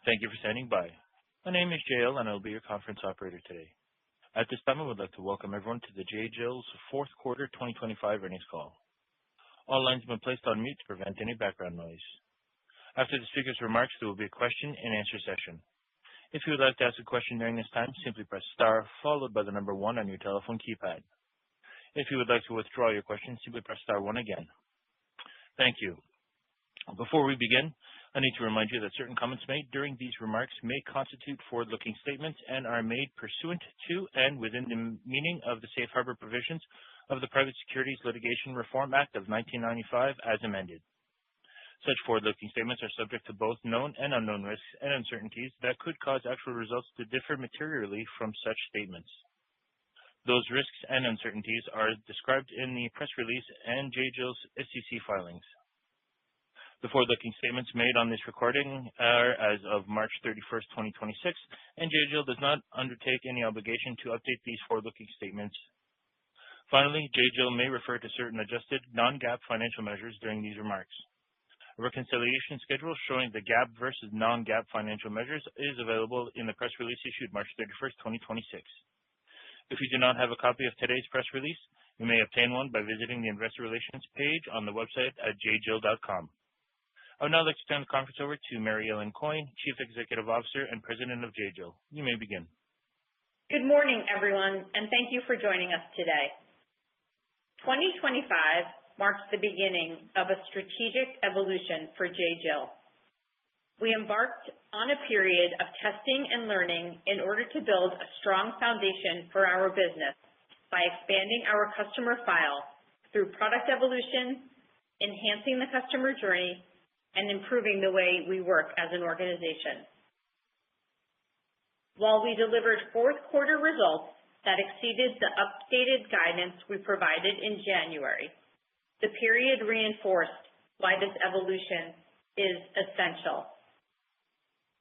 Thank you for standing by. My name is J.Jill, and I'll be your conference operator today. At this time, I would like to welcome everyone to the J.Jill's fourth quarter 2025 earnings call. All lines have been placed on mute to prevent any background noise. After the speaker's remarks, there will be a question-and-answer session. If you would like to ask a question during this time, simply press star followed by the number 1 on your telephone keypad. If you would like to withdraw your question, simply press star 1 again. Thank you. Before we begin, I need to remind you that certain comments made during these remarks may constitute forward-looking statements and are made pursuant to and within the meaning of the Safe Harbor provisions of the Private Securities Litigation Reform Act of 1995 as amended. Such forward-looking statements are subject to both known and unknown risks and uncertainties that could cause actual results to differ materially from such statements. Those risks and uncertainties are described in the press release and J.Jill's SEC filings. The forward-looking statements made on this recording are as of March 31st, 2026, and J.Jill does not undertake any obligation to update these forward-looking statements. Finally, J.Jill may refer to certain adjusted non-GAAP financial measures during these remarks. A reconciliation schedule showing the GAAP versus non-GAAP financial measures is available in the press release issued March 31st, 2026. If you do not have a copy of today's press release, you may obtain one by visiting the Investor Relations page on the website at jjill.com. I would now like to turn the conference over to Mary Ellen Coyne, Chief Executive Officer and President of J.Jill. You may begin. Good morning, everyone, and thank you for joining us today. 2025 marks the beginning of a strategic evolution for J.Jill. We embarked on a period of testing and learning in order to build a strong foundation for our business by expanding our customer file through product evolution, enhancing the customer journey, and improving the way we work as an organization. While we delivered fourth quarter results that exceeded the updated guidance we provided in January, the period reinforced why this evolution is essential.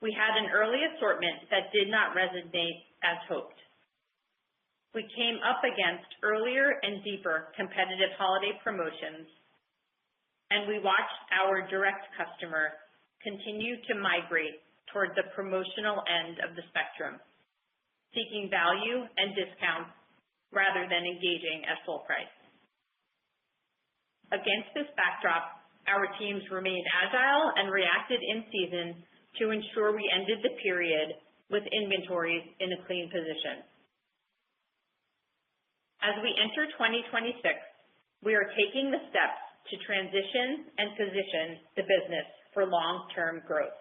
We had an early assortment that did not resonate as hoped. We came up against earlier and deeper competitive holiday promotions, and we watched our direct customer continue to migrate toward the promotional end of the spectrum, seeking value and discounts rather than engaging at full price. Against this backdrop, our teams remained agile and reacted in season to ensure we ended the period with inventories in a clean position. As we enter 2026, we are taking the steps to transition and position the business for long-term growth.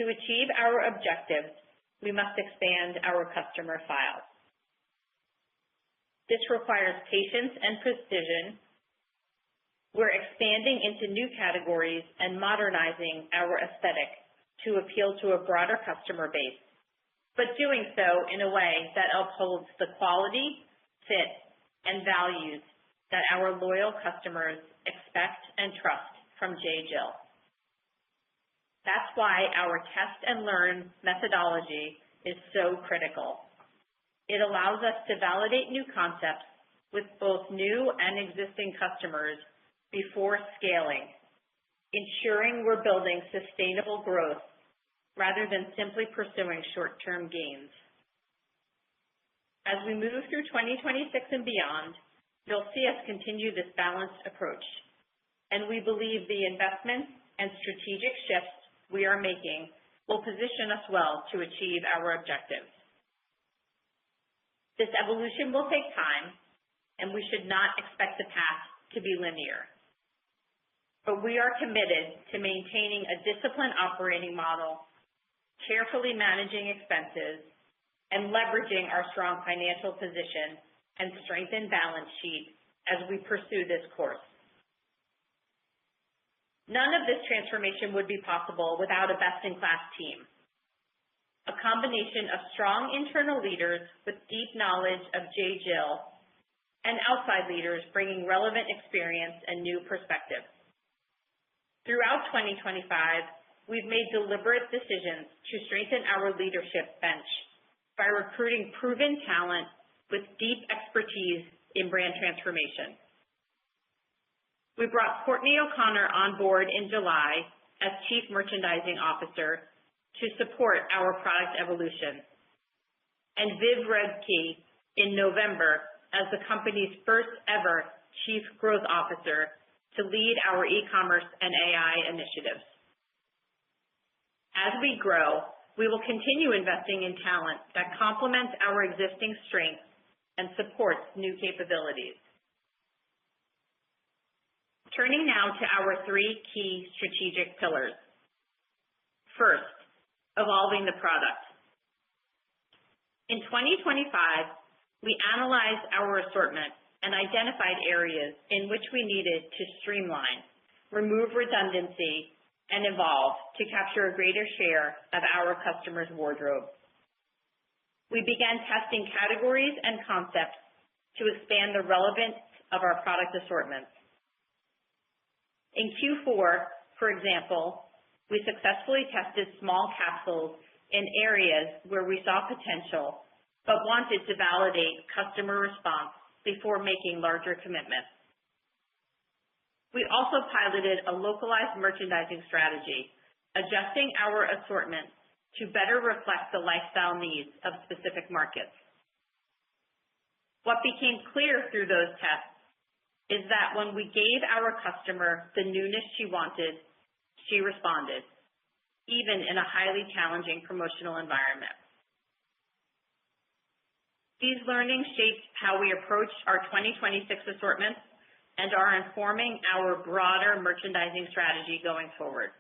To achieve our objectives, we must expand our customer file. This requires patience and precision. We're expanding into new categories and modernizing our aesthetic to appeal to a broader customer base, but doing so in a way that upholds the quality, fit, and values that our loyal customers expect and trust from J.Jill. That's why our test and learn methodology is so critical. It allows us to validate new concepts with both new and existing customers before scaling, ensuring we're building sustainable growth rather than simply pursuing short-term gains. As we move through 2026 and beyond, you'll see us continue this balanced approach, and we believe the investments and strategic shifts we are making will position us well to achieve our objectives. This evolution will take time, and we should not expect the path to be linear. But we are committed to maintaining a disciplined operating model, carefully managing expenses, and leveraging our strong financial position and strengthened balance sheet as we pursue this course. None of this transformation would be possible without a best-in-class team. A combination of strong internal leaders with deep knowledge of J.Jill and outside leaders bringing relevant experience and new perspectives. Throughout 2025, we've made deliberate decisions to strengthen our leadership bench by recruiting proven talent with deep expertise in brand transformation. We brought Courtney O'Connor on board in July as Chief Merchandising Officer to support our product evolution, and Viv Rebke in November as the company's first ever Chief Growth Officer to lead our e-commerce and AI initiatives. As we grow, we will continue investing in talent that complements our existing strengths and supports new capabilities. Turning now to our three key strategic pillars. First, evolving the product. In 2025, we analyzed our assortment and identified areas in which we needed to streamline, remove redundancy, and evolve to capture a greater share of our customers' wardrobe. We began testing categories and concepts to expand the relevance of our product assortments. In Q4, for example, we successfully tested small capsules in areas where we saw potential but wanted to validate customer response before making larger commitments. We also piloted a localized merchandising strategy, adjusting our assortment to better reflect the lifestyle needs of specific markets. What became clear through those tests is that when we gave our customer the newness she wanted, she responded, even in a highly challenging promotional environment. These learnings shaped how we approach our 2026 assortments and are informing our broader merchandising strategy going forward.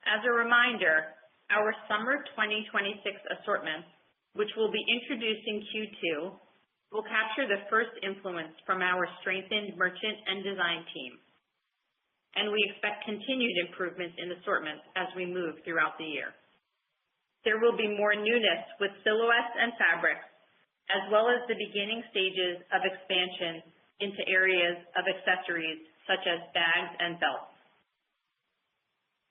As a reminder, our summer 2026 assortments, which will be introduced in Q2, will capture the first influence from our strengthened merchant and design team, and we expect continued improvements in assortments as we move throughout the year. There will be more newness with silhouettes and fabrics, as well as the beginning stages of expansion into areas of accessories such as bags and belts.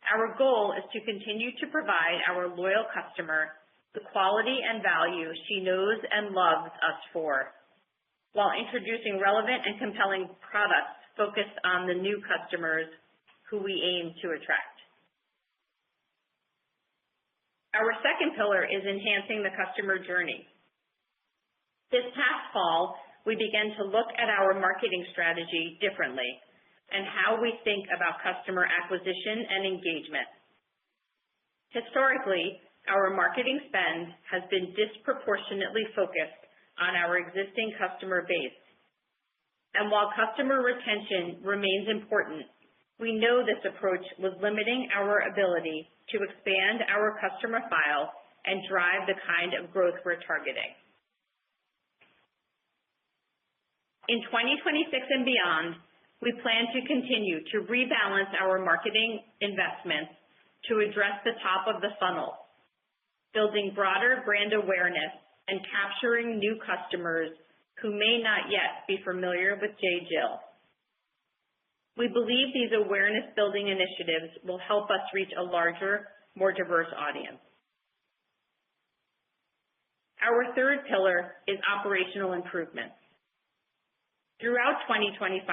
Our goal is to continue to provide our loyal customer the quality and value she knows and loves us for, while introducing relevant and compelling products focused on the new customers who we aim to attract. Our second pillar is enhancing the customer journey. This past fall, we began to look at our marketing strategy differently and how we think about customer acquisition and engagement. Historically, our marketing spend has been disproportionately focused on our existing customer base. And while customer retention remains important, we know this approach was limiting our ability to expand our customer file and drive the kind of growth we're targeting. In 2026 and beyond, we plan to continue to rebalance our marketing investments to address the top of the funnel, building broader brand awareness and capturing new customers who may not yet be familiar with J.Jill. We believe these awareness-building initiatives will help us reach a larger, more diverse audience. Our third pillar is operational improvements. Throughout 2025,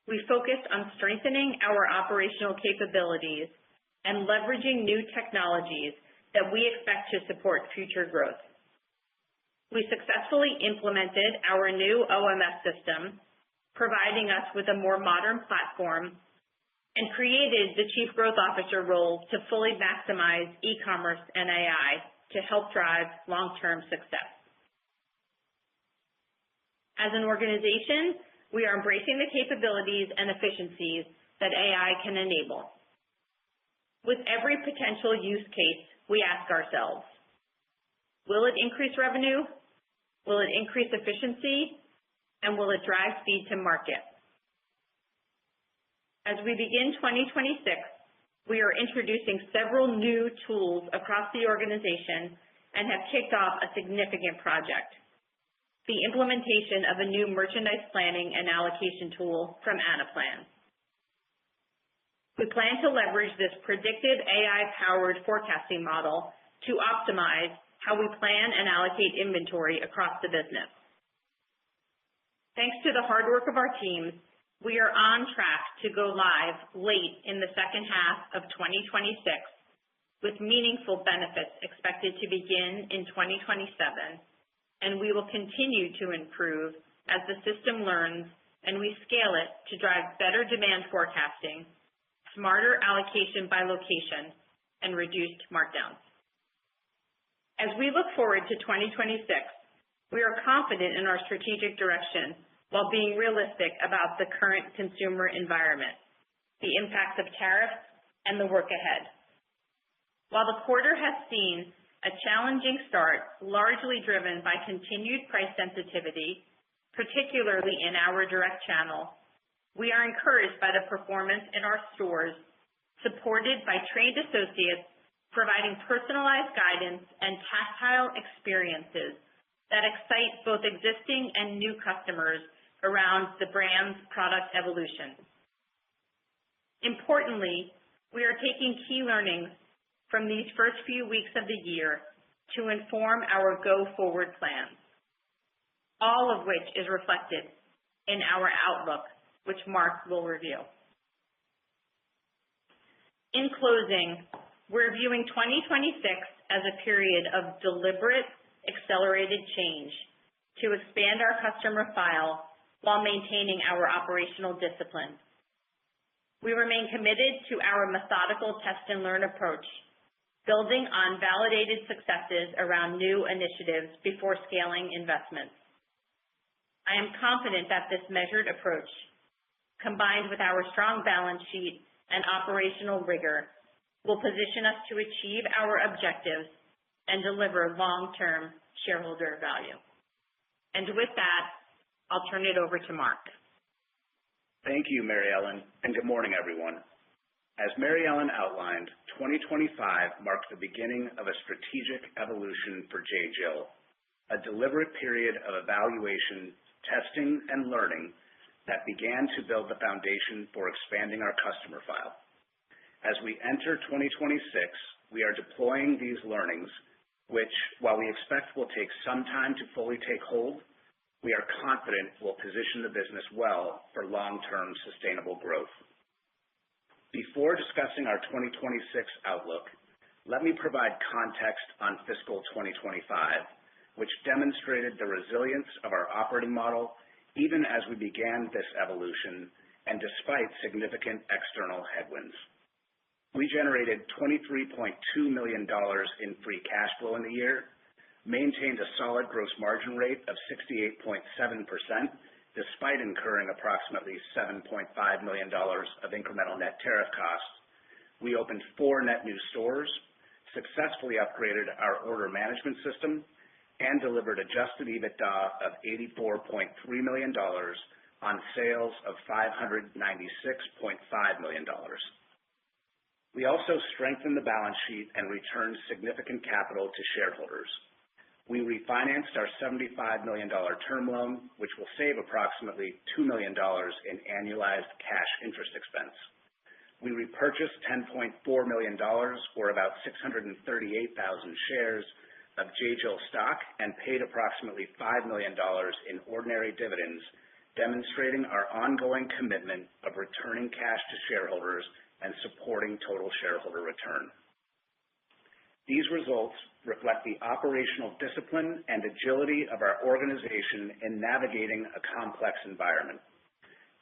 we focused on strengthening our operational capabilities and leveraging new technologies that we expect to support future growth. We successfully implemented our new OMS system, providing us with a more modern platform, and created the Chief Growth Officer role to fully maximize e-commerce and AI to help drive long-term success. As an organization, we are embracing the capabilities and efficiencies that AI can enable. With every potential use case, we ask ourselves, will it increase revenue? Will it increase efficiency? And will it drive speed to market? As we begin 2026, we are introducing several new tools across the organization and have kicked off a significant project, the implementation of a new merchandise planning and allocation tool from Anaplan. We plan to leverage this predictive AI-powered forecasting model to optimize how we plan and allocate inventory across the business. Thanks to the hard work of our teams, we are on track to go live late in the second half of 2026 with meaningful benefits expected to begin in 2027, and we will continue to improve as the system learns and we scale it to drive better demand forecasting, smarter allocation by location, and reduced markdowns. As we look forward to 2026, we are confident in our strategic direction while being realistic about the current consumer environment, the impacts of tariffs, and the work ahead. While the quarter has seen a challenging start, largely driven by continued price sensitivity, particularly in our direct channel, we are encouraged by the performance in our stores, supported by trained associates providing personalized guidance and tactile experiences that excite both existing and new customers around the brand's product evolution. Importantly, we are taking key learnings from these first few weeks of the year to inform our go-forward plans, all of which is reflected in our outlook, which Mark will review. In closing, we're viewing 2026 as a period of deliberate, accelerated change to expand our customer file while maintaining our operational discipline. We remain committed to our methodical test and learn approach, building on validated successes around new initiatives before scaling investments. I am confident that this measured approach, combined with our strong balance sheet and operational rigor, will position us to achieve our objectives and deliver long-term shareholder value. And with that, I'll turn it over to Mark. Thank you, Mary Ellen, and good morning, everyone. As Mary Ellen outlined, 2025 marked the beginning of a strategic evolution for J.Jill, a deliberate period of evaluation, testing, and learning that began to build the foundation for expanding our customer file. As we enter 2026, we are deploying these learnings, which, while we expect will take some time to fully take hold, we are confident will position the business well for long-term sustainable growth. Before discussing our 2026 outlook, let me provide context on fiscal 2025, which demonstrated the resilience of our operating model even as we began this evolution and despite significant external headwinds. We generated $23.2 million in free cash flow in the year, maintained a solid gross margin rate of 68.7%, despite incurring approximately $7.5 million of incremental net tariff costs. We opened 4 net new stores, successfully upgraded our order management system, and delivered adjusted EBITDA of $84.3 million on sales of $596.5 million. We also strengthened the balance sheet and returned significant capital to shareholders. We refinanced our $75 million term loan, which will save approximately $2 million in annualized cash interest expense. We repurchased $10.4 million, or about 638,000 shares, of J.Jill stock and paid approximately $5 million in ordinary dividends, demonstrating our ongoing commitment of returning cash to shareholders and supporting total shareholder return. These results reflect the operational discipline and agility of our organization in navigating a complex environment.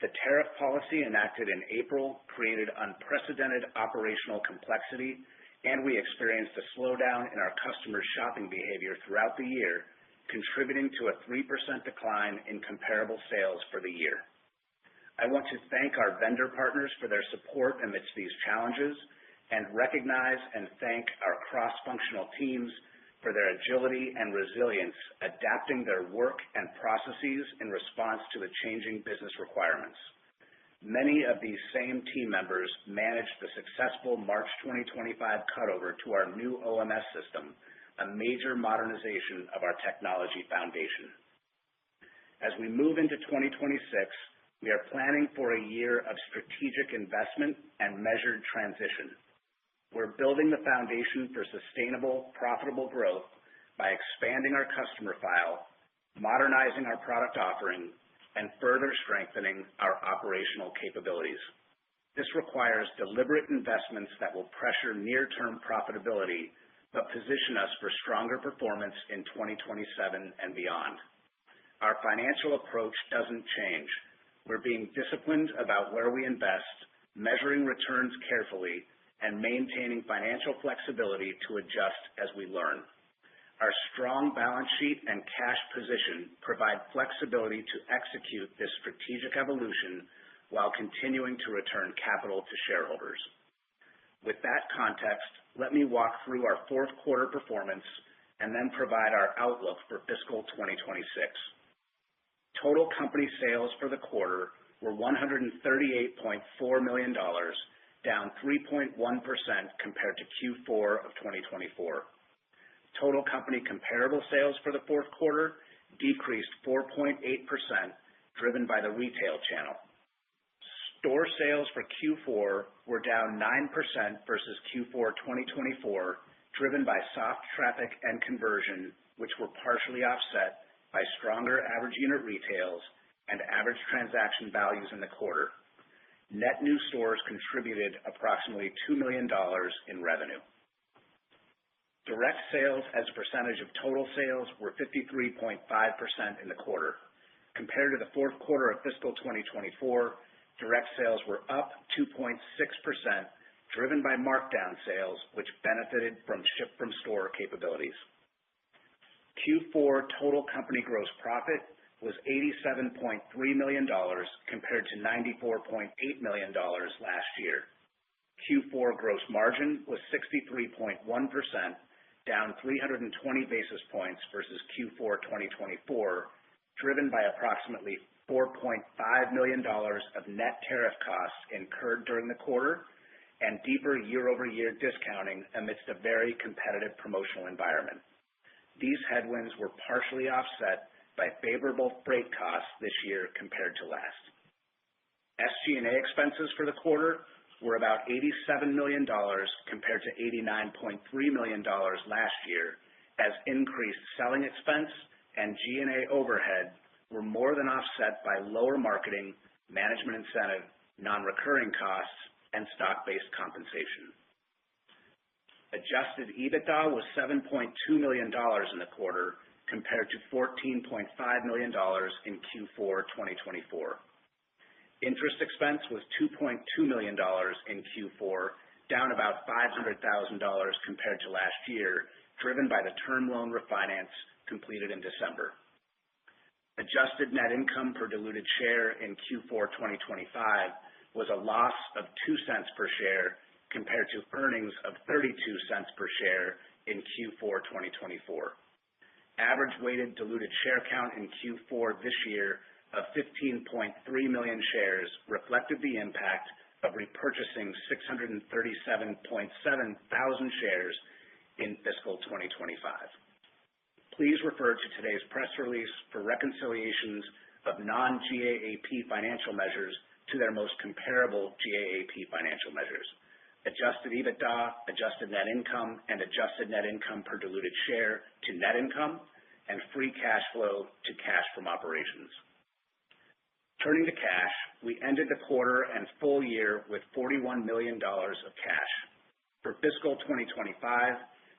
The tariff policy enacted in April created unprecedented operational complexity, and we experienced a slowdown in our customers' shopping behavior throughout the year, contributing to a 3% decline in comparable sales for the year. I want to thank our vendor partners for their support amidst these challenges and recognize and thank our cross-functional teams for their agility and resilience, adapting their work and processes in response to the changing business requirements. Many of these same team members managed the successful March 2025 cutover to our new OMS system, a major modernization of our technology foundation. As we move into 2026, we are planning for a year of strategic investment and measured transition. We're building the foundation for sustainable, profitable growth by expanding our customer file, modernizing our product offering, and further strengthening our operational capabilities. This requires deliberate investments that will pressure near-term profitability, but position us for stronger performance in 2027 and beyond. Our financial approach doesn't change. We're being disciplined about where we invest, measuring returns carefully, and maintaining financial flexibility to adjust as we learn. Our strong balance sheet and cash position provide flexibility to execute this strategic evolution while continuing to return capital to shareholders. With that context, let me walk through our fourth quarter performance and then provide our outlook for fiscal 2026. Total company sales for the quarter were $138.4 million, down 3.1% compared to Q4 of 2024. Total company comparable sales for the fourth quarter decreased 4.8%, driven by the retail channel. Store sales for Q4 were down 9% versus Q4 2024, driven by soft traffic and conversion, which were partially offset by stronger average unit retails and average transaction values in the quarter. Net new stores contributed approximately $2 million in revenue. Direct sales as a percentage of total sales were 53.5% in the quarter. Compared to the fourth quarter of fiscal 2024, direct sales were up 2.6%, driven by markdown sales, which benefited from ship-from-store capabilities. Q4 total company gross profit was $87.3 million compared to $94.8 million last year. Q4 gross margin was 63.1%, down 320 basis points versus Q4 2024, driven by approximately $4.5 million of net tariff costs incurred during the quarter and deeper year-over-year discounting amidst a very competitive promotional environment. These headwinds were partially offset by favorable freight costs this year compared to last. SG&A expenses for the quarter were about $87 million compared to $89.3 million last year, as increased selling expense and G&A overhead were more than offset by lower marketing, management incentive, non-recurring costs, and stock-based compensation. Adjusted EBITDA was $7.2 million in the quarter compared to $14.5 million in Q4 2024. Interest expense was $2.2 million in Q4, down about $500,000 compared to last year, driven by the term loan refinance completed in December. Adjusted net income per diluted share in Q4 2025 was a loss of $0.02 per share compared to earnings of $0.32 per share in Q4 2024. Average weighted diluted share count in Q4 this year of 15.3 million shares reflected the impact of repurchasing 637.7 thousand shares in fiscal 2025. Please refer to today's press release for reconciliations of non-GAAP financial measures to their most comparable GAAP financial measures. Adjusted EBITDA, adjusted net income, and adjusted net income per diluted share to net income, and free cash flow to cash from operations. Turning to cash, we ended the quarter and full year with $41 million of cash. For fiscal 2025,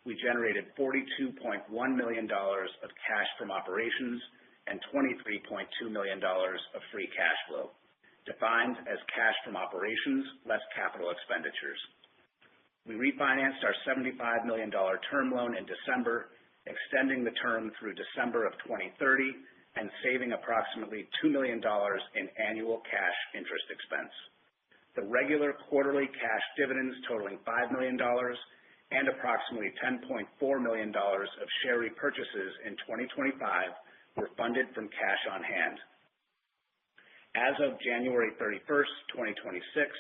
we generated $42.1 million of cash from operations and $23.2 million of free cash flow, defined as cash from operations less capital expenditures. We refinanced our $75 million term loan in December, extending the term through December of 2030 and saving approximately $2 million in annual cash interest expense. The regular quarterly cash dividends totaling $5 million and approximately $10.4 million of share repurchases in 2025 were funded from cash on hand. As of January 31st, 2026,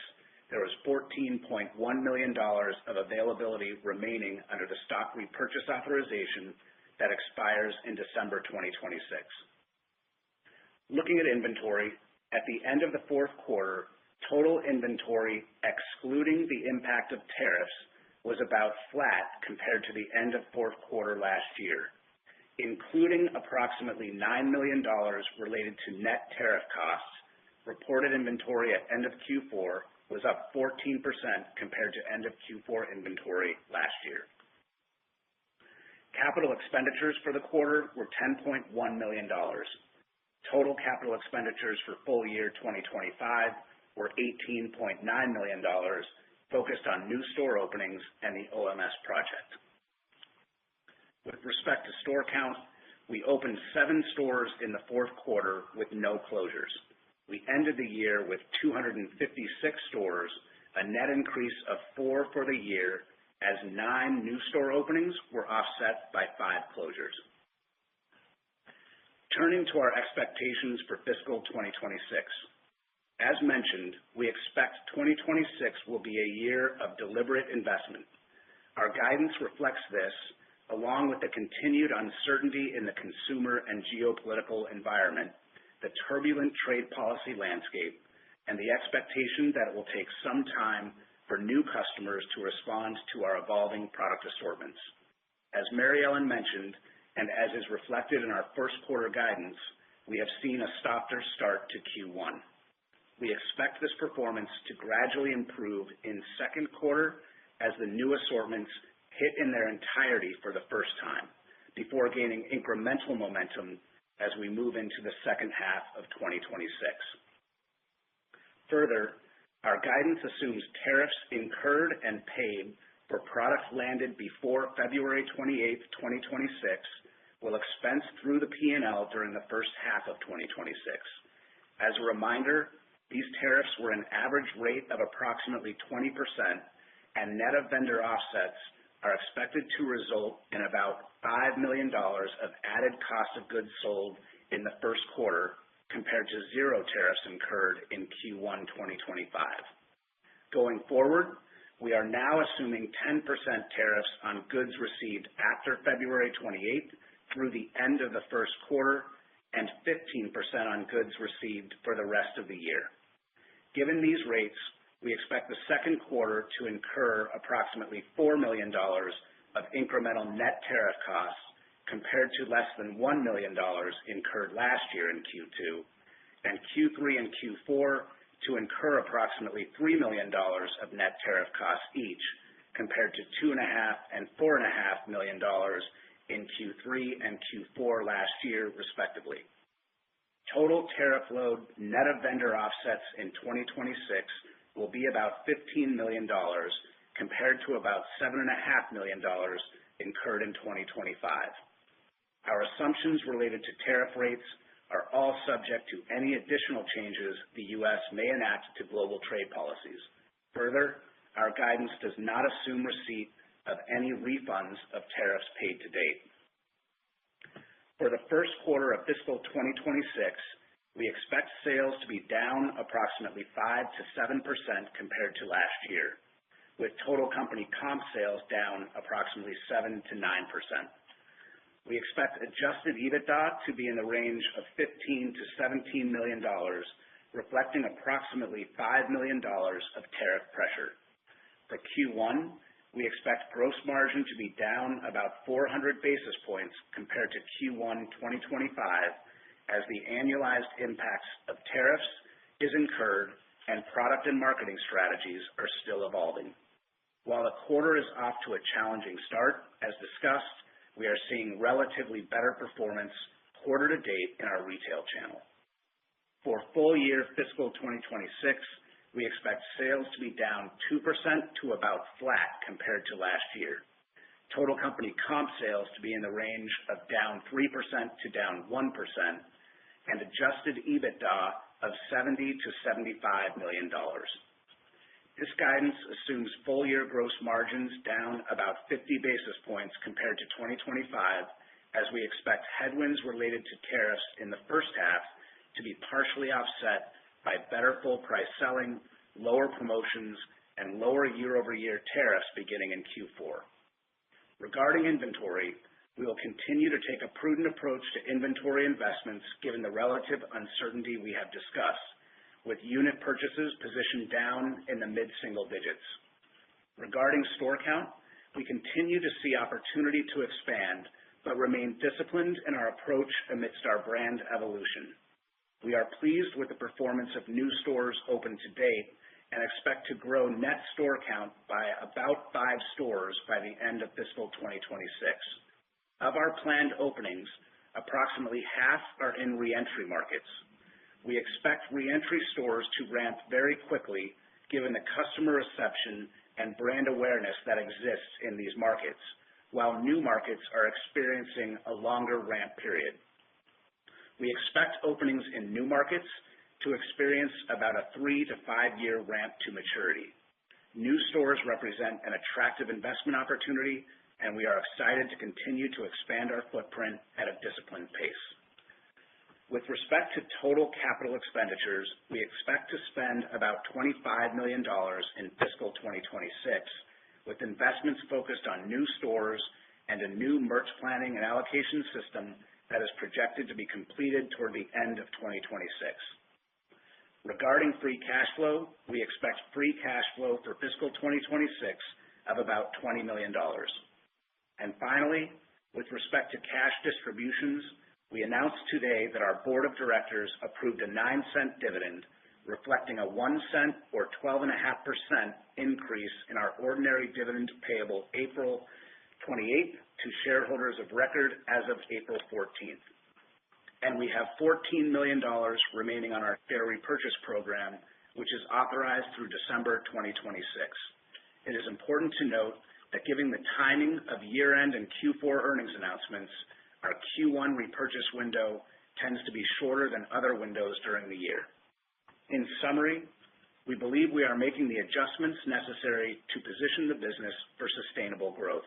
there was $14.1 million of availability remaining under the stock repurchase authorization that expires in December 2026. Looking at inventory, at the end of the fourth quarter, total inventory, excluding the impact of tariffs, was about flat compared to the end of fourth quarter last year. Including approximately $9 million related to net tariff costs, reported inventory at end of Q4 was up 14% compared to end of Q4 inventory last year. Capital expenditures for the quarter were $10.1 million. Total capital expenditures for full year 2025 were $18.9 million, focused on new store openings and the OMS project. With respect to store count, we opened 7 stores in the fourth quarter with no closures. We ended the year with 256 stores, a net increase of 4 for the year, as 9 new store openings were offset by 5 closures. Turning to our expectations for fiscal 2026. As mentioned, we expect 2026 will be a year of deliberate investment. Our guidance reflects this, along with the continued uncertainty in the consumer and geopolitical environment, the turbulent trade policy landscape, and the expectation that it will take some time for new customers to respond to our evolving product assortments. As Mary Ellen mentioned, and as is reflected in our first quarter guidance, we have seen a softer start to Q1. We expect this performance to gradually improve in second quarter as the new assortments hit in their entirety for the first time, before gaining incremental momentum as we move into the second half of 2026. Further, our guidance assumes tariffs incurred and paid for products landed before February 28, 2026, will expense through the P&L during the first half of 2026. As a reminder, these tariffs were an average rate of approximately 20%, and net of vendor offsets are expected to result in about $5 million of added cost of goods sold in the first quarter, compared to 0 tariffs incurred in Q1 2025. Going forward, we are now assuming 10% tariffs on goods received after February 28th through the end of the first quarter, and 15% on goods received for the rest of the year. Given these rates, we expect the second quarter to incur approximately $4 million of incremental net tariff costs, compared to less than $1 million incurred last year in Q2, and Q3 and Q4 to incur approximately $3 million of net tariff costs each, compared to $2.5 and $4.5 million in Q3 and Q4 last year, respectively. Total tariff load net of vendor offsets in 2026 will be about $15 million, compared to about $7.5 million incurred in 2025. Our assumptions related to tariff rates are all subject to any additional changes the U.S. may enact to global trade policies. Further, our guidance does not assume receipt of any refunds of tariffs paid to date. For the first quarter of fiscal 2026, we expect sales to be down approximately 5 to 7% compared to last year, with total company comp sales down approximately 7 to 9%. We expect adjusted EBITDA to be in the range of $15 to $17 million, reflecting approximately $5 million of tariff pressure. For Q1, we expect gross margin to be down about 400 basis points compared to Q1 2025, as the annualized impacts of tariffs is incurred and product and marketing strategies are still evolving. While the quarter is off to a challenging start, as discussed, we are seeing relatively better performance quarter to date in our retail channel. For full year fiscal 2026, we expect sales to be down 2% to about flat compared to last year. Total company comp sales to be in the range of down 3% to down 1%, and adjusted EBITDA of $70 to $75 million. This guidance assumes full year gross margins down about 50 basis points compared to 2025, as we expect headwinds related to tariffs in the first half to be partially offset by better full price selling, lower promotions, and lower year-over-year tariffs beginning in Q4. Regarding inventory, we will continue to take a prudent approach to inventory investments given the relative uncertainty we have discussed, with unit purchases positioned down in the mid-single digits. Regarding store count, we continue to see opportunity to expand, but remain disciplined in our approach amidst our brand evolution. We are pleased with the performance of new stores opened to date and expect to grow net store count by about 5 stores by the end of fiscal 2026. Of our planned openings, approximately half are in reentry markets. We expect reentry stores to ramp very quickly given the customer reception and brand awareness that exists in these markets, while new markets are experiencing a longer ramp period. We expect openings in new markets to experience about a 3 to 5 year ramp to maturity. New stores represent an attractive investment opportunity, and we are excited to continue to expand our footprint at a disciplined pace. With respect to total capital expenditures, we expect to spend about $25 million in fiscal 2026, with investments focused on new stores and a new merch planning and allocation system that is projected to be completed toward the end of 2026. Regarding free cash flow, we expect free cash flow for fiscal 2026 of about $20 million. And finally, with respect to cash distributions, we announced today that our board of directors approved a 9-cent dividend, reflecting a 1 cent or 12.5% increase in our ordinary dividend payable April 28th to shareholders of record as of April 14th. And we have $14 million remaining on our share repurchase program, which is authorized through December 2026. It is important to note that given the timing of year-end and Q4 earnings announcements, our Q1 repurchase window tends to be shorter than other windows during the year. In summary, we believe we are making the adjustments necessary to position the business for sustainable growth.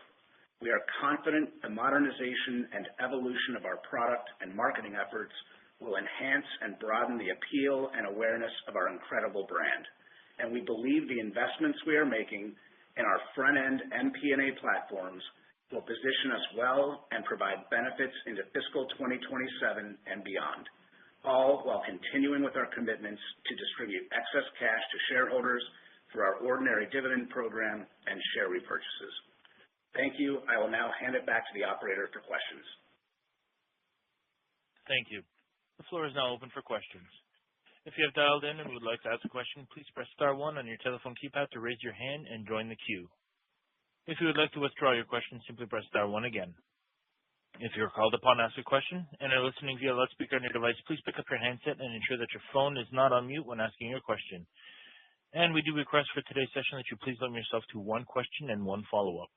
We are confident the modernization and evolution of our product and marketing efforts will enhance and broaden the appeal and awareness of our incredible brand. And we believe the investments we are making in our front-end MP&A platforms will position us well and provide benefits into fiscal 2027 and beyond, all while continuing with our commitments to distribute excess cash to shareholders through our ordinary dividend program and share repurchases. Thank you. I will now hand it back to the operator for questions. Thank you. The floor is now open for questions. If you have dialed in and would like to ask a question, please press star 1 on your telephone keypad to raise your hand and join the queue. If you would like to withdraw your question, simply press star 1 again. If you are called upon to ask a question and are listening via loudspeaker on your device, please pick up your handset and ensure that your phone is not on mute when asking your question. And we do request for today's session that you please limit yourself to 1 question and 1 follow-up.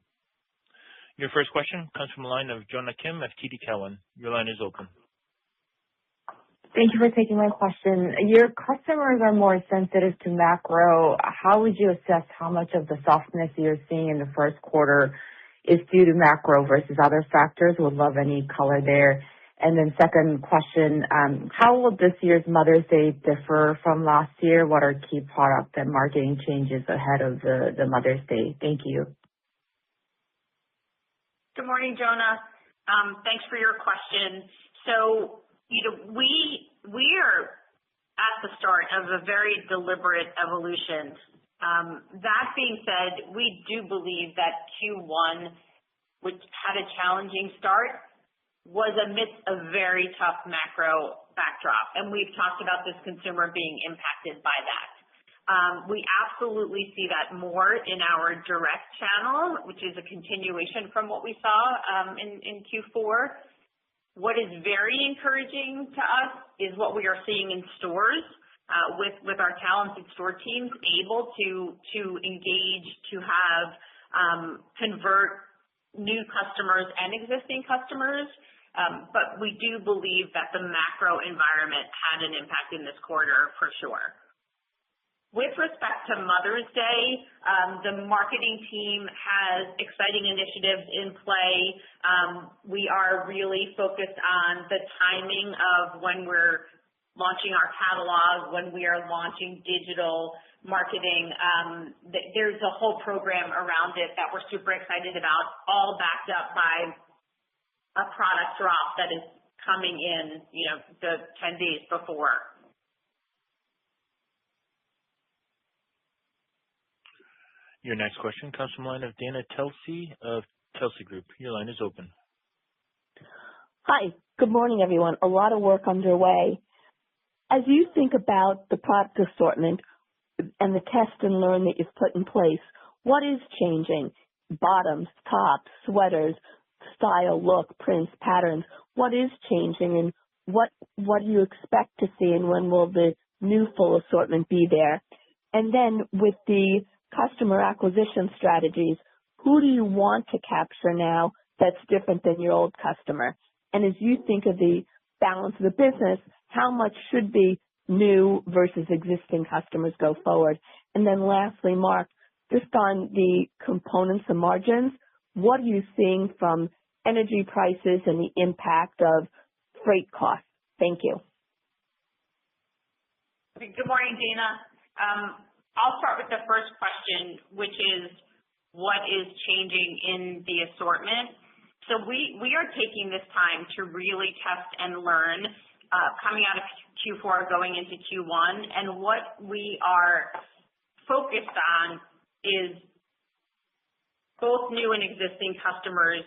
Your first question comes from the line of Jonna Kim of TD Cowen. Your line is open. Thank you for taking my question. Your customers are more sensitive to macro. How would you assess how much of the softness you're seeing in the first quarter is due to macro versus other factors? Would love any color there. And then second question, how will this year's Mother's Day differ from last year? What are key product and marketing changes ahead of the Mother's Day? Thank you. Good morning, Jonah. Thanks for your question. So, we are at the start of a very deliberate evolution. That being said, we do believe that Q1, which had a challenging start, was amidst a very tough macro backdrop, and we've talked about this consumer being impacted by that. We absolutely see that more in our direct channel, which is a continuation from what we saw in Q4. What is very encouraging to us is what we are seeing in stores with our talented store teams able to engage, to have convert new customers and existing customers. But we do believe that the macro environment had an impact in this quarter for sure. With respect to Mother's Day, the marketing team has exciting initiatives in play. We are really focused on the timing of when we're launching our catalog, when we are launching digital marketing. There's a whole program around it that we're super excited about, all backed up by a product drop that is coming in, the 10 days before. Your next question comes from the line of Dana Telsey of Telsey Group. Your line is open. Hi. Good morning, everyone. A lot of work underway. As you think about the product assortment, and the test and learn that you've put in place, what is changing? Bottoms, tops, sweaters, style, look, prints, patterns. What is changing, and what do you expect to see, and when will the new full assortment be there? And then with the customer acquisition strategies, who do you want to capture now that's different than your old customer? And as you think of the balance of the business, how much should be new versus existing customers go forward? And then lastly, Mark, just on the components and margins, what are you seeing from energy prices and the impact of freight costs? Thank you. Good morning, Dana. I'll start with the first question, which is what is changing in the assortment. So we are taking this time to really test and learn coming out of Q4 going into Q1, and what we are focused on is both new and existing customers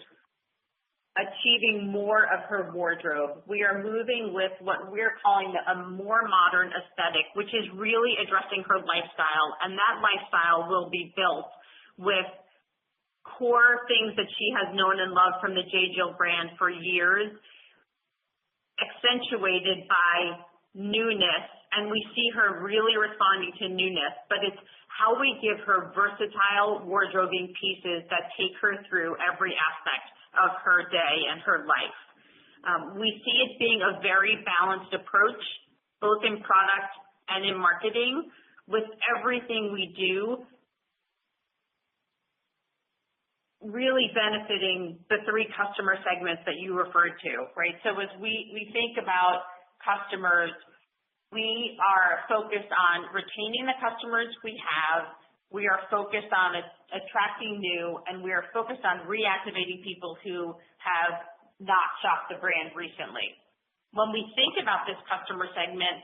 achieving more of her wardrobe. We are moving with what we're calling a more modern aesthetic, which is really addressing her lifestyle, and that lifestyle will be built with core things that she has known and loved from the J.Jill brand for years, accentuated by newness, and we see her really responding to newness, but it's how we give her versatile wardrobing pieces that take her through every aspect of her day and her life. We see it being a very balanced approach, both in product and in marketing, with everything we do really benefiting the three customer segments that you referred to, right? So as we think about customers, we are focused on retaining the customers we have. We are focused on attracting new, and we are focused on reactivating people who have not shopped the brand recently. When we think about this customer segment,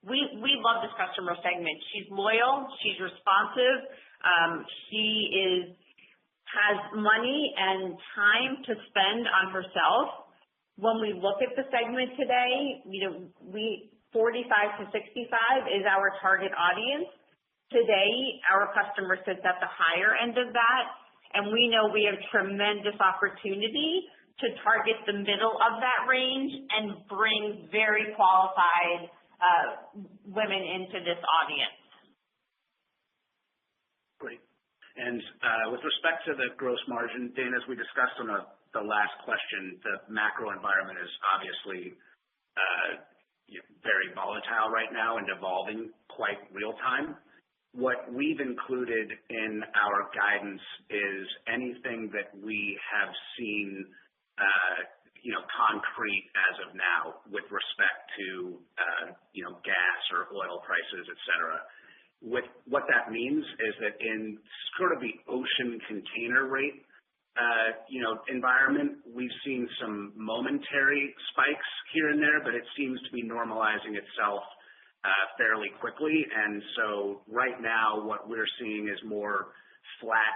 we love this customer segment. She's loyal. She's responsive. She has money and time to spend on herself. When we look at the segment today, 45 to 65 is our target audience. Today, our customer sits at the higher end of that, and we know we have tremendous opportunity to target the middle of that range and bring very qualified women into this audience. Great. And with respect to the gross margin, Dana, as we discussed on the last question, the macro environment is obviously very volatile right now and evolving quite real time. What we've included in our guidance is anything that we have seen, concrete as of now with respect to, gas or oil prices, et cetera. What that means is that in sort of the ocean container rate, environment, we've seen some momentary spikes here and there, but it seems to be normalizing itself fairly quickly. And so right now, what we're seeing is more flat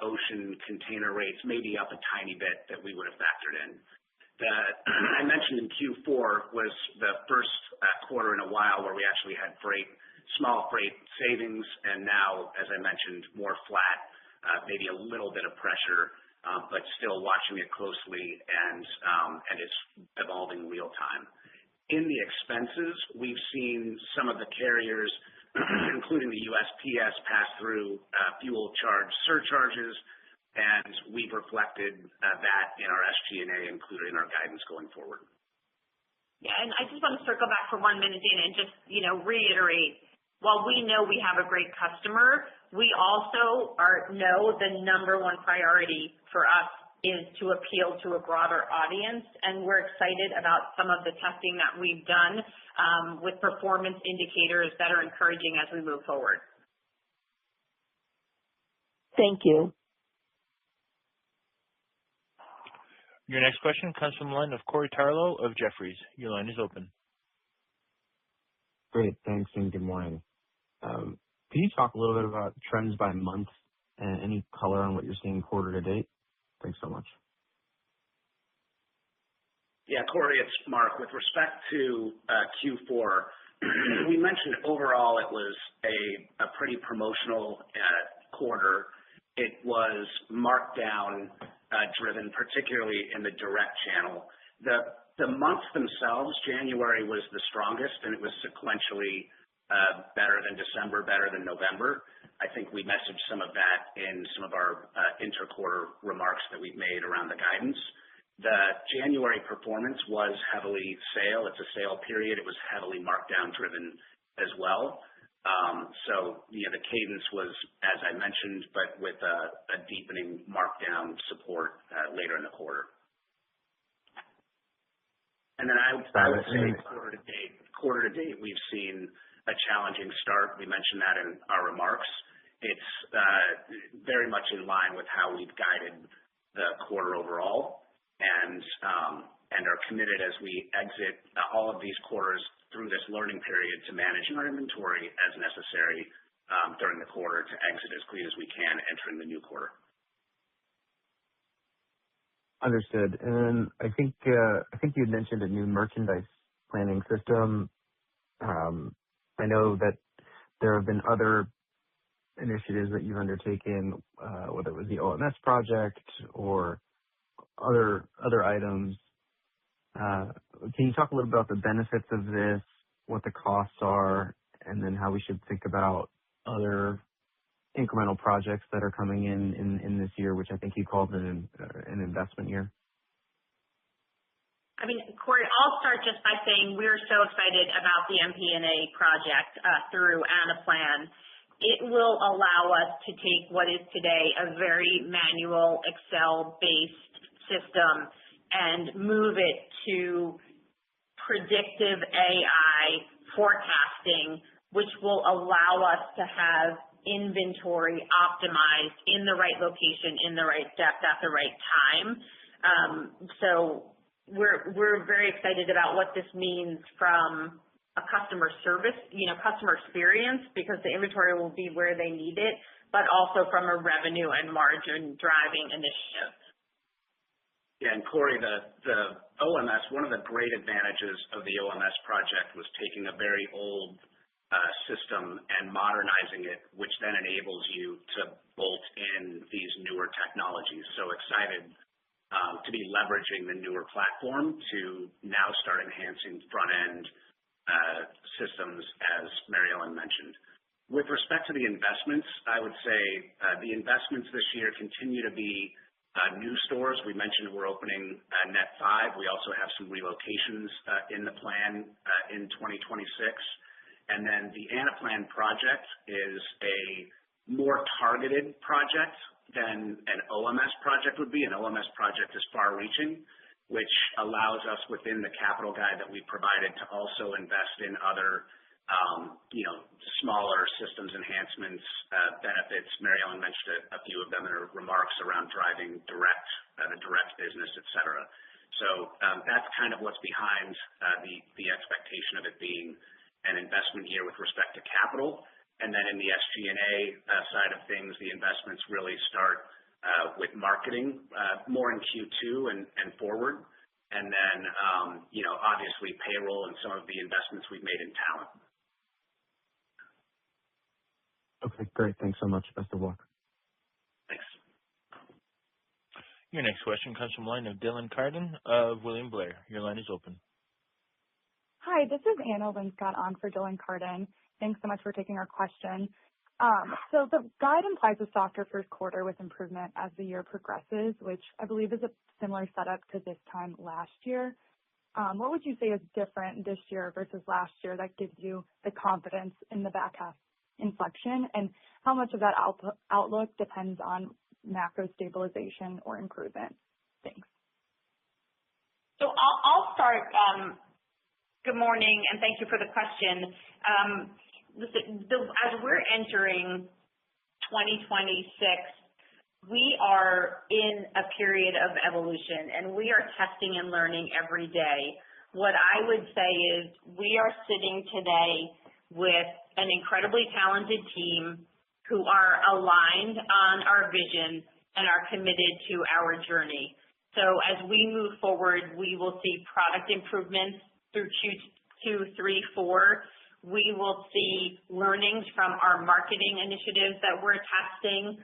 ocean container rates, maybe up a tiny bit that we would have factored in. I mentioned in Q4 was the first quarter in a while where we actually had small freight savings, and now, as I mentioned, more flat, maybe a little bit of pressure, but still watching it closely, and it's evolving real time. In the expenses, we've seen some of the carriers, including the USPS, pass through fuel charge surcharges, and we've reflected that in our SG&A, including our guidance going forward. Yeah, and I just want to circle back for 1 minute, Dana, and just reiterate. While we know we have a great customer, we also know the number one priority for us is to appeal to a broader audience, and we're excited about some of the testing that we've done with performance indicators that are encouraging as we move forward. Thank you. Your next question comes from the line of Corey Tarlow of Jefferies. Your line is open. Great. Thanks, and good morning. Can you talk a little bit about trends by month and any color on what you're seeing quarter to date? Thanks so much. Yeah, Corey, it's Mark. With respect to Q4, we mentioned overall it was a pretty promotional quarter. It was markdown driven, particularly in the direct channel. The months themselves, January was the strongest, and it was sequentially better than December, better than November. I think we messaged some of that in some of our interquarter remarks that we've made around the guidance. The January performance was heavily sale. It's a sale period. It was heavily markdown driven as well. The cadence was, as I mentioned, but with a deepening markdown support later in the quarter. And then I would say quarter to date, we've seen a challenging start. We mentioned that in our remarks. It's very much in line with how we've guided the quarter overall, and are committed as we exit all of these quarters through this learning period to managing our inventory as necessary during the quarter to exit as clean as we can entering the new quarter. Understood. And I think you had mentioned a new merchandise planning system. I know that there have been other initiatives that you've undertaken, whether it was the OMS project or other items. Can you talk a little about the benefits of this, what the costs are, and then how we should think about other incremental projects that are coming in this year, which I think you called an investment year? I mean, Corey, I'll start just by saying we're so excited about the MP&A project through Anaplan. It will allow us to take what is today a very manual Excel-based system and move it to predictive AI forecasting, which will allow us to have inventory optimized in the right location, in the right depth, at the right time. So we're very excited about what this means from a customer service, customer experience, because the inventory will be where they need it, but also from a revenue and margin driving initiative. Yeah, and Corey, the OMS, one of the great advantages of the OMS project was taking a very old system and modernizing it, which then enables you to bolt in these newer technologies. So excited to be leveraging the newer platform to now start enhancing front-end systems, as Mary Ellen mentioned. With respect to the investments, I would say the investments this year continue to be new stores. We mentioned we're opening net 5. We also have some relocations in the plan in 2026. And then the Anaplan project is a more targeted project than an OMS project would be. An OMS project is far-reaching, which allows us within the capital guide that we provided to also invest in other smaller systems enhancements, benefits. Mary Ellen mentioned a few of them in her remarks around driving the direct business, et cetera. So that's kind of what's behind the expectation of it being an investment year with respect to capital. And then in the SG&A side of things, the investments really start with marketing more in Q2 and forward. And then, obviously payroll and some of the investments we've made in talent. Okay, great. Thanks so much. Best of luck. Thanks. Your next question comes from the line of Dylan Carden of William Blair. Your line is open. Hi, this is Anna Linscott on for Dylan Carden. Thanks so much for taking our question. So the guide implies a softer first quarter with improvement as the year progresses, which I believe is a similar setup to this time last year. What would you say is different this year versus last year that gives you the confidence in the back half inflection, and how much of that outlook depends on macro stabilization or improvement? Thanks. So I'll start. Good morning, and thank you for the question. As we're entering 2026, we are in a period of evolution, and we are testing and learning every day. What I would say is we are sitting today with an incredibly talented team who are aligned on our vision and are committed to our journey. So as we move forward, we will see product improvements through Q2, 3, 4. We will see learnings from our marketing initiatives that we're testing,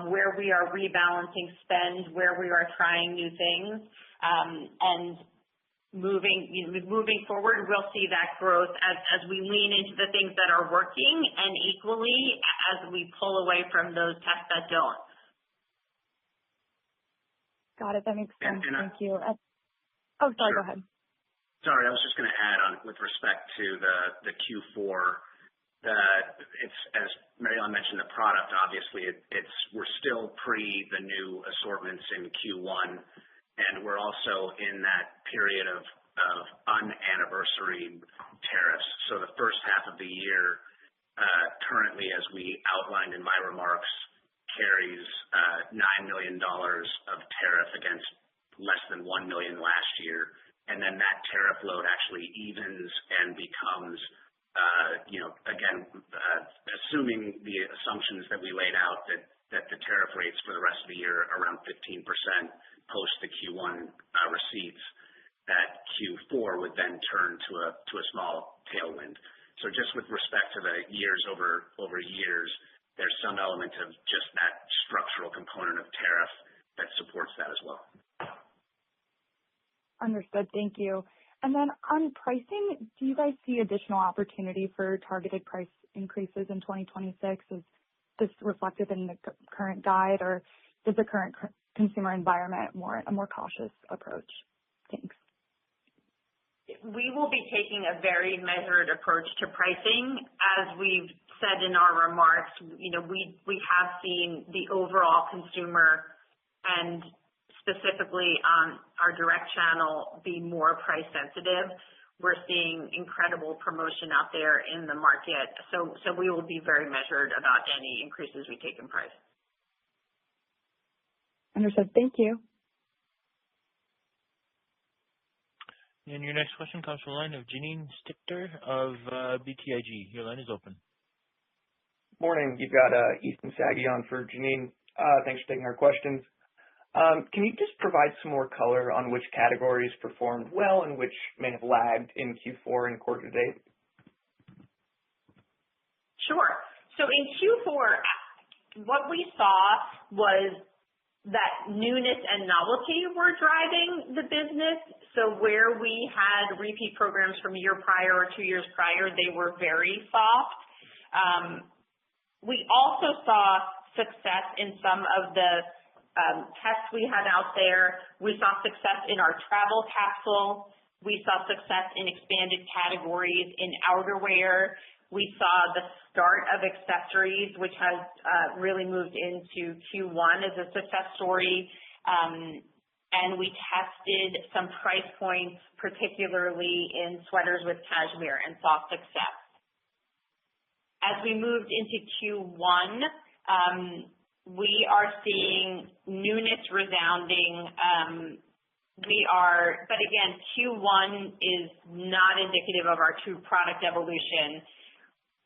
where we are rebalancing spend, where we are trying new things. And moving forward, we'll see that growth as we lean into the things that are working and equally as we pull away from those tests that don't. Got it. That makes sense. Thank you. Sorry, Sure. go ahead. Sorry, I was just going to add on with respect to the Q4. It's, as Mary Ellen mentioned, the product, obviously, we're still pre the new assortments in Q1, and we're also in that period of unanniversary tariffs. So the first half of the year, currently, as we outlined in my remarks, carries $9 million of tariff against less than $1 million last year. And then that tariff load actually evens and becomes, again, assuming the assumptions that we laid out that the tariff rates for the rest of the year are around 15% post the Q1 receipts, that Q4 would then turn to a small tailwind. So just with respect to the years over years, there's some element of just that structural component of tariff that supports that as well. Understood. Thank you. And then on pricing, do you guys see additional opportunity for targeted price increases in 2026? Is this reflected in the current guide, or is the current consumer environment a more cautious approach? Thanks. We will be taking a very measured approach to pricing. As we've said in our remarks, we have seen the overall consumer and specifically on our direct channel be more price sensitive. We're seeing incredible promotion out there in the market. So we will be very measured about any increases we take in price. Understood. Thank you. And your next question comes from the line of Janine Stichter of BTIG. Your line is open. Morning. You've got Ethan Saggy on for Janine. Thanks for taking our questions. Can you just provide some more color on which categories performed well and which may have lagged in Q4 and quarter to date? Sure. So in Q4, what we saw was that newness and novelty were driving the business. So where we had repeat programs from a year prior or 2 years prior, they were very soft. We also saw success in some of the tests we had out there. We saw success in our travel capsule. We saw success in expanded categories in outerwear. We saw the start of accessories, which has really moved into Q1 as a success story. And we tested some price points, particularly in sweaters with cashmere, and saw success. As we moved into Q1, we are seeing newness resounding. But again, Q1 is not indicative of our true product evolution.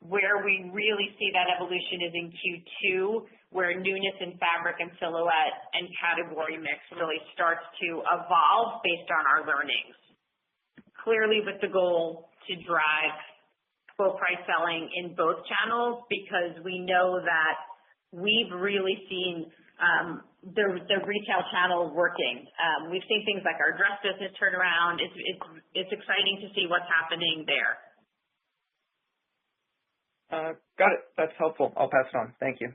Where we really see that evolution is in Q2, where newness in fabric and silhouette and category mix really starts to evolve based on our learnings. Clearly with the goal to drive full price selling in both channels, because we know that we've really seen the retail channel working. We've seen things like our dress business turn around. It's exciting to see what's happening there. Got it. That's helpful. I'll pass it on. Thank you.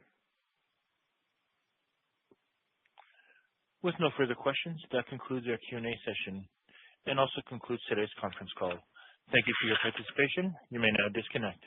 With no further questions, that concludes our Q&A session and also concludes today's conference call. Thank you for your participation. You may now disconnect.